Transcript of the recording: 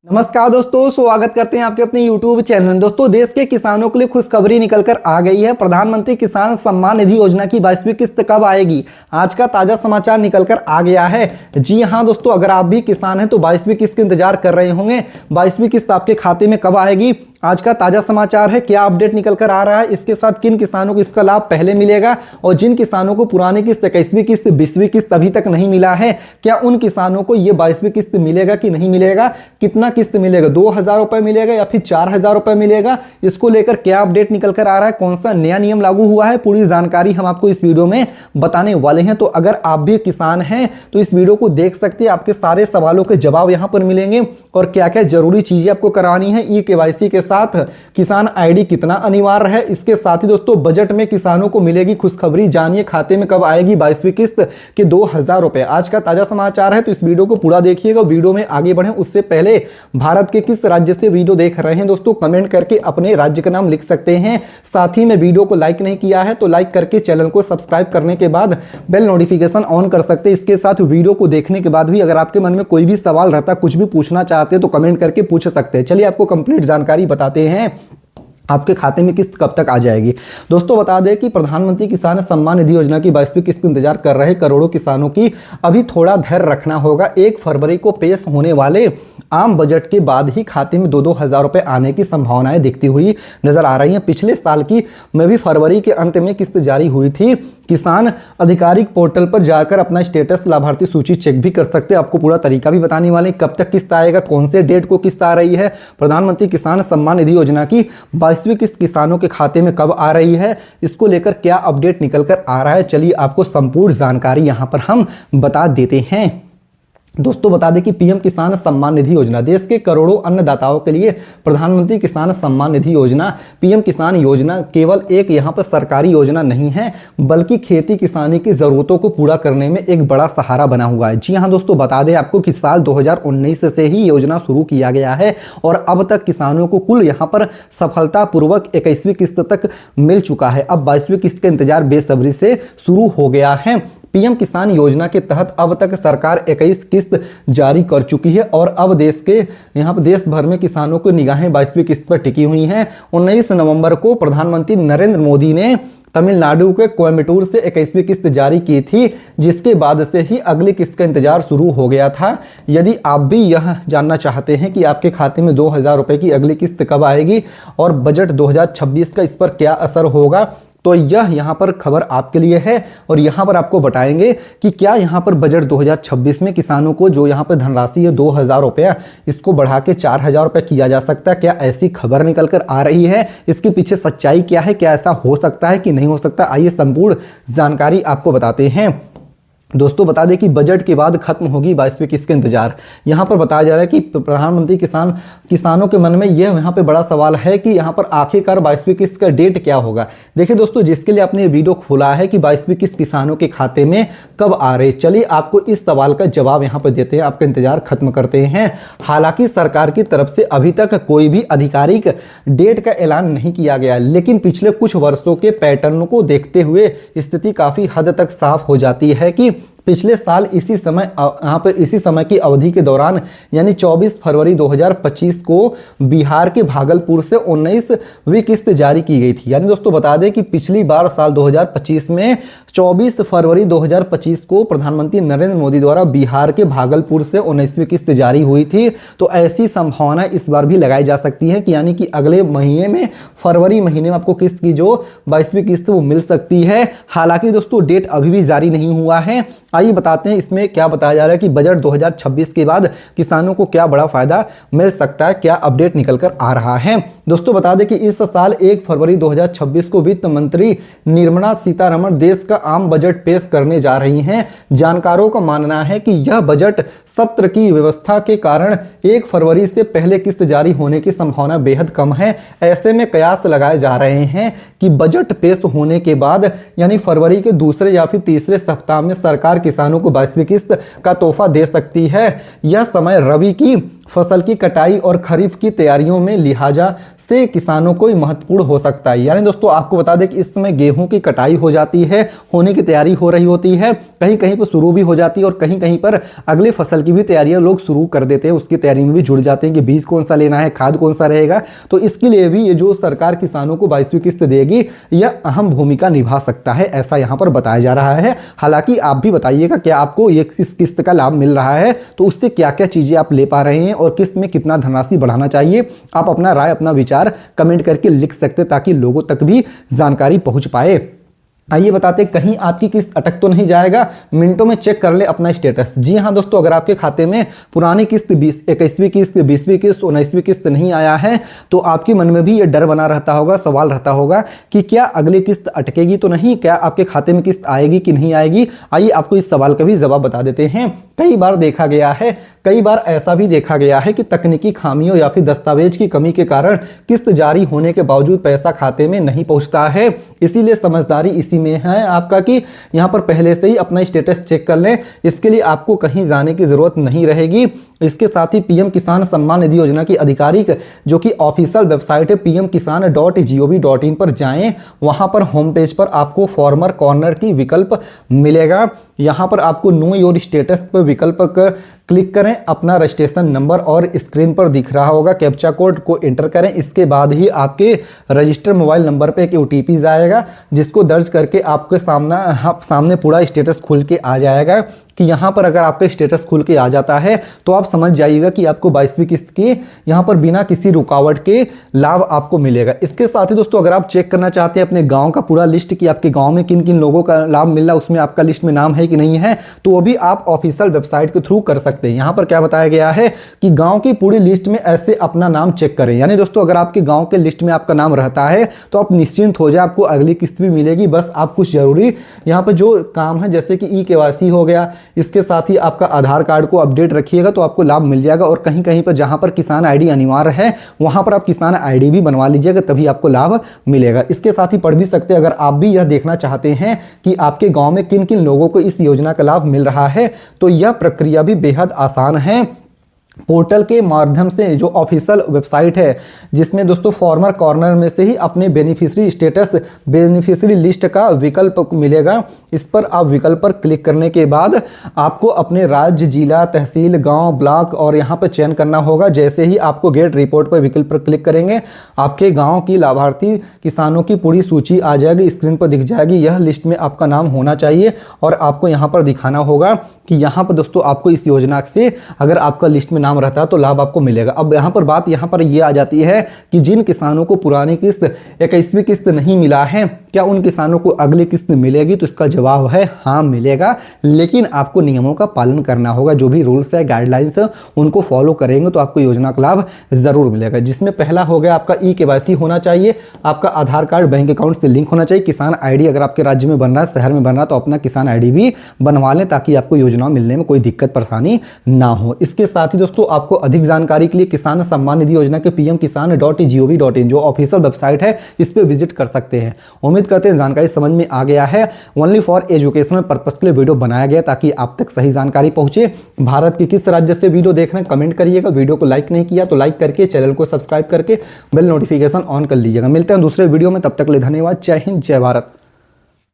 नमस्कार दोस्तों, स्वागत करते हैं आपके अपने YouTube चैनल। दोस्तों, देश के किसानों के लिए खुशखबरी निकलकर आ गई है। प्रधानमंत्री किसान सम्मान निधि योजना की 22वीं किस्त कब आएगी? आज का ताजा समाचार निकलकर आ गया है। जी हां दोस्तों, अगर आप भी किसान हैं तो 22वीं किस्त का इंतजार कर रहे होंगे। 22वीं किस्त आपके खाते में कब आएगी? आज का ताजा समाचार है। क्या अपडेट निकल कर आ रहा है, इसके साथ किन किसानों को इसका लाभ पहले मिलेगा और जिन किसानों को पुरानी किस्त 21वीं किस्त 20वीं किस्त अभी तक नहीं मिला है, क्या उन किसानों को ये 22वीं किस्त मिलेगा कि नहीं मिलेगा? कितना किस्त मिलेगा? 2000 रुपए मिलेगा या फिर 4000 रुपए मिलेगा? इसको लेकर क्या अपडेट निकल कर आ रहा है, कौन सा नया नियम लागू हुआ है, पूरी जानकारी हम आपको इस वीडियो में बताने वाले हैं। तो अगर आप भी किसान हैं तो इस वीडियो को देख सकते हैं। आपके सारे सवालों के जवाब यहां पर मिलेंगे और क्या क्या जरूरी चीजें आपको करानी है। ई-केवाईसी के साथ किसान आईडी कितना अनिवार्य है, इसके साथ ही दोस्तों बजट में किसानों को मिलेगी खुशखबरी। जानिए खाते में कब आएगी 22वीं किस्त के 2000 रुपए। आज का ताजा समाचार है, तो इस वीडियो को पूरा देखिएगा। वीडियो में आगे बढ़े उससे पहले भारत के किस राज्य से वीडियो देख रहे हैं दोस्तों, कमेंट करके अपने राज्य का नाम लिख सकते हैं। साथ ही में वीडियो को लाइक नहीं किया है तो लाइक करके चैनल को सब्सक्राइब करने के बाद बेल नोटिफिकेशन ऑन कर सकते हैं। इसके साथ वीडियो को देखने के बाद भी अगर आपके मन में कोई भी सवाल रहता, कुछ भी पूछना चाहते हैं तो कमेंट करके पूछ सकते हैं। चलिए आपको कंप्लीट जानकारी बताते हैं। आपके खाते में किस्त कब तक आ जाएगी? दोस्तों बता दें कि प्रधानमंत्री किसान सम्मान निधि योजना की 22वीं किस्त का इंतजार कर रहे करोड़ों किसानों की अभी थोड़ा धैर्य रखना होगा। 1 फरवरी को पेश होने वाले आम बजट के बाद ही खाते में 2-2 हजार रुपए आने की संभावनाएं दिखती हुई नजर आ रही हैं। पिछले साल की में भी फरवरी के अंत में किस्त जारी हुई थी। किसान आधिकारिक पोर्टल पर जाकर अपना स्टेटस, लाभार्थी सूची चेक भी कर सकते हैं। आपको पूरा तरीका भी बताने वाले हैं, कब तक किस्त आएगा, कौन से डेट को किस्त आ रही है। प्रधानमंत्री किसान सम्मान निधि योजना की 22वीं किस्त किसानों के खाते में कब आ रही है, इसको लेकर क्या अपडेट निकल कर आ रहा है, चलिए आपको संपूर्ण जानकारी यहां पर हम बता देते हैं। दोस्तों बता दें कि पीएम किसान सम्मान निधि योजना देश के करोड़ों अन्नदाताओं के लिए प्रधानमंत्री किसान सम्मान निधि योजना, पीएम किसान योजना केवल एक यहां पर सरकारी योजना नहीं है, बल्कि खेती किसानी की जरूरतों को पूरा करने में एक बड़ा सहारा बना हुआ है। जी हां दोस्तों, बता दें आपको कि साल 2019 से ही योजना शुरू किया गया है और अब तक किसानों को कुल यहां पर सफलतापूर्वक 21वीं किस्त तक मिल चुका है। अब 22वीं किस्त का इंतजार बेसब्री से शुरू हो गया है। पीएम किसान योजना के तहत अब तक सरकार 21 किस्त जारी कर चुकी है और अब देश भर में किसानों की निगाहें 22वीं किस्त पर टिकी हुई हैं। 19 नवंबर को प्रधानमंत्री नरेंद्र मोदी ने तमिलनाडु के कोयम्बटूर से 21वीं किस्त जारी की थी, जिसके बाद से ही अगली किस्त का इंतजार शुरू हो गया था। यदि आप भी यह जानना चाहते हैं कि आपके खाते में 2000 रुपए की अगली किस्त कब आएगी और बजट 2026 का इस पर क्या असर होगा, तो यह यहाँ पर खबर आपके लिए है और यहाँ पर आपको बताएंगे कि क्या यहाँ पर बजट 2026 में किसानों को जो यहाँ पर धनराशि है 2000 रुपया, इसको बढ़ा के 4000 रुपये किया जा सकता है। क्या ऐसी खबर निकल कर आ रही है? इसके पीछे सच्चाई क्या है? क्या ऐसा हो सकता है कि नहीं हो सकता? आइए संपूर्ण जानकारी आपको बताते हैं। दोस्तों बता दें कि बजट के बाद खत्म होगी 22वीं किस्त का इंतजार। यहाँ पर बताया जा रहा है कि प्रधानमंत्री किसानों के मन में यह यहाँ पे बड़ा सवाल है कि यहाँ पर आखिरकार 22वीं किस्त का डेट क्या होगा। देखिए दोस्तों, जिसके लिए आपने ये वीडियो खोला है कि 22वीं किस्त किसानों के खाते में कब आ रही, चलिए आपको इस सवाल का जवाब यहाँ पर देते हैं, आपका इंतजार खत्म करते हैं। हालांकि सरकार की तरफ से अभी तक कोई भी आधिकारिक डेट का ऐलान नहीं किया गया, लेकिन पिछले कुछ वर्षों के पैटर्न को देखते हुए स्थिति काफी हद तक साफ हो जाती है कि पिछले साल इसी समय की अवधि के दौरान यानी 24 फरवरी 2025 को बिहार के भागलपुर से 19वीं किस्त जारी की गई थी। यानी दोस्तों बता दें कि पिछली बार साल 2025 में 24 फरवरी 2025 को प्रधानमंत्री नरेंद्र मोदी द्वारा बिहार के भागलपुर से 19वीं किस्त जारी हुई थी। तो ऐसी संभावना इस बार भी लगाई जा सकती है कि यानी कि अगले महीने में, फरवरी महीने में आपको किस्त की जो 22वीं किस्त वो मिल सकती है। हालांकि दोस्तों डेट अभी भी जारी नहीं हुआ है। आइए बताते हैं इसमें क्या बताया जा रहा है कि बजट 2026 के बाद किसानों को क्या बड़ा फायदा मिल सकता है, क्या अपडेट निकल कर आ रहा है। दोस्तों बता दें कि इस साल 1 फरवरी 2026 को वित्त मंत्री निर्मला सीतारमण देश का आम बजट पेश करने जा रही हैं। जानकारों का मानना है कि यह बजट सत्र की व्यवस्था के कारण 1 फरवरी से पहले किस्त जारी होने की संभावना बेहद कम है। ऐसे में कयास लगाए जा रहे हैं कि बजट पेश होने के बाद यानी फरवरी के दूसरे या फिर तीसरे सप्ताह में सरकार किसानों को 22वीं किस्त का तोहफा दे सकती है। यह समय रबी की फसल की कटाई और खरीफ की तैयारियों में लिहाजा से किसानों को महत्वपूर्ण हो सकता है। यानी दोस्तों आपको बता दें कि इस समय गेहूं की कटाई हो जाती है, होने की तैयारी हो रही होती है, कहीं कहीं पर शुरू भी हो जाती है और कहीं कहीं पर अगली फसल की भी तैयारियां लोग शुरू कर देते हैं, उसकी तैयारी में भी जुड़ जाते हैं कि बीज कौन सा लेना है, खाद कौन सा रहेगा। तो इसके लिए भी ये जो सरकार किसानों को 22वीं किस्त देगी यह अहम भूमिका निभा सकता है, ऐसा यहाँ पर बताया जा रहा है। हालांकि आप भी बताइएगा क्या आपको ये इस किस्त का लाभ मिल रहा है, तो उससे क्या क्या चीजें आप ले पा रहे हैं और किस्त में कितना धनराशि बढ़ाना चाहिए। आप अपना राय अपना विचार कमेंट करके लिख सकते ताकि लोगों तक भी जानकारी पहुंच पाए। आइए बताते कहीं आपकी किस्त अटक तो नहीं जाएगा, मिनटों में चेक कर ले अपना स्टेटस। जी हाँ दोस्तों, अगर आपके खाते में पुरानी किस्त 21वीं किस्त 20वीं किस्त 19वीं किस्त नहीं आया है तो आपके मन में भी ये डर बना रहता होगा, सवाल रहता होगा कि क्या अगली किस्त अटकेगी तो नहीं, क्या आपके खाते में किस्त आएगी कि नहीं आएगी। आइए आपको इस सवाल का भी जवाब बता देते हैं। कई बार देखा गया है, कई बार ऐसा भी देखा गया है कि तकनीकी खामियों या फिर दस्तावेज की कमी के कारण किस्त जारी होने के बावजूद पैसा खाते में नहीं पहुंचता है। इसीलिए समझदारी इसी में है आपका कि यहां पर पहले से ही अपना स्टेटस चेक कर लें। इसके लिए आपको कहीं जाने की जरूरत नहीं रहेगी। इसके साथ ही पीएम किसान सम्मान निधि योजना की आधिकारिक जो कि ऑफिशियल वेबसाइट है pmkisan.gov.in पर जाएं। वहां पर होम पेज पर आपको फॉर्मर कॉर्नर की विकल्प मिलेगा। यहां पर आपको नो योर स्टेटस पर विकल्प पर क्लिक करें, अपना रजिस्ट्रेशन नंबर और स्क्रीन पर दिख रहा होगा कैप्चा कोड को एंटर करें। इसके बाद ही आपके रजिस्टर्ड मोबाइल नंबर पे एक OTP जाएगा जिसको दर्ज करके आपके सामने पूरा स्टेटस खुल के आ जाएगा कि यहाँ पर अगर आपका स्टेटस खुल के आ जाता है तो आप समझ जाइएगा कि आपको 22वीं किस्त की यहाँ पर बिना किसी रुकावट के लाभ आपको मिलेगा। इसके साथ ही दोस्तों अगर आप चेक करना चाहते हैं अपने गांव का पूरा लिस्ट कि आपके गांव में किन किन लोगों का लाभ मिल रहा है, उसमें आपका लिस्ट में नाम है कि नहीं है, तो वो भी आप ऑफिशियल वेबसाइट के थ्रू कर सकते हैं। यहाँ पर क्या बताया गया है कि गाँव की पूरी लिस्ट में ऐसे अपना नाम चेक करें। यानी दोस्तों अगर आपके गाँव के लिस्ट में आपका नाम रहता है तो आप निश्चिंत हो जाए, आपको अगली किस्त भी मिलेगी। बस आप कुछ जरूरी यहाँ पर जो काम है जैसे कि eKYC हो गया, इसके साथ ही आपका आधार कार्ड को अपडेट रखिएगा तो आपको लाभ मिल जाएगा। और कहीं कहीं पर जहां पर किसान आईडी अनिवार्य है वहां पर आप किसान आईडी भी बनवा लीजिएगा, तभी आपको लाभ मिलेगा। इसके साथ ही पढ़ भी सकते हैं अगर आप भी यह देखना चाहते हैं कि आपके गांव में किन किन लोगों को इस योजना का लाभ मिल रहा है, तो यह प्रक्रिया भी बेहद आसान है। पोर्टल के माध्यम से जो ऑफिशियल वेबसाइट है जिसमें दोस्तों फॉर्मर कॉर्नर में से ही अपने बेनिफिशियरी स्टेटस बेनिफिशियरी लिस्ट का विकल्प मिलेगा। इस पर आप विकल्प पर क्लिक करने के बाद आपको अपने राज्य, जिला, तहसील, गांव, ब्लॉक और यहां पर चयन करना होगा। जैसे ही आपको गेट रिपोर्ट पर विकल्प पर क्लिक करेंगे आपके गाँव की लाभार्थी किसानों की पूरी सूची आ जाएगी, स्क्रीन पर दिख जाएगी। यह लिस्ट में आपका नाम होना चाहिए और आपको यहाँ पर दिखाना होगा कि यहाँ पर दोस्तों आपको इस योजना से अगर आपका लिस्ट में नाम रहता है तो लाभ आपको मिलेगा। अब यहाँ पर बात यहाँ पर ये आ जाती है कि जिन किसानों को पुरानी किस्त 21वीं किस्त नहीं मिला है, क्या उन किसानों को अगली किस्त मिलेगी? तो इसका जवाब है हाँ मिलेगा, लेकिन आपको नियमों का पालन करना होगा। जो भी रूल्स है गाइडलाइंस है उनको फॉलो करेंगे तो आपको योजना का लाभ जरूर मिलेगा। जिसमें पहला हो गया आपका eKYC होना चाहिए, आपका आधार कार्ड बैंक अकाउंट से लिंक होना चाहिए, किसान आईडी अगर आपके राज्य में बन रहा है, शहर में बन रहा है तो अपना किसान आईडी भी बनवा लें ताकि आपको योजना मिलने में कोई दिक्कत परेशानी ना हो। इसके साथ ही दोस्तों आपको अधिक जानकारी के लिए किसान सम्मान निधि योजना के pmkisan.gov.in जो ऑफिशियल वेबसाइट है इस पे विजिट कर सकते हैं। उम्मीद करते हैं जानकारी समझ में आ गया है। ओनली फॉर एजुकेशनल पर्पस के लिए वीडियो बनाया गया ताकि आप तक सही जानकारी पहुंचे। भारत के किस राज्य से वीडियो देख रहे हैं कमेंट करिएगा। वीडियो को लाइक नहीं किया तो लाइक करके चैनल को सब्सक्राइब करके बेल नोटिफिकेशन ऑन कर लीजिएगा। मिलते हैं दूसरे वीडियो में, तब तक के लिए धन्यवाद। जय हिंद, जय भारत।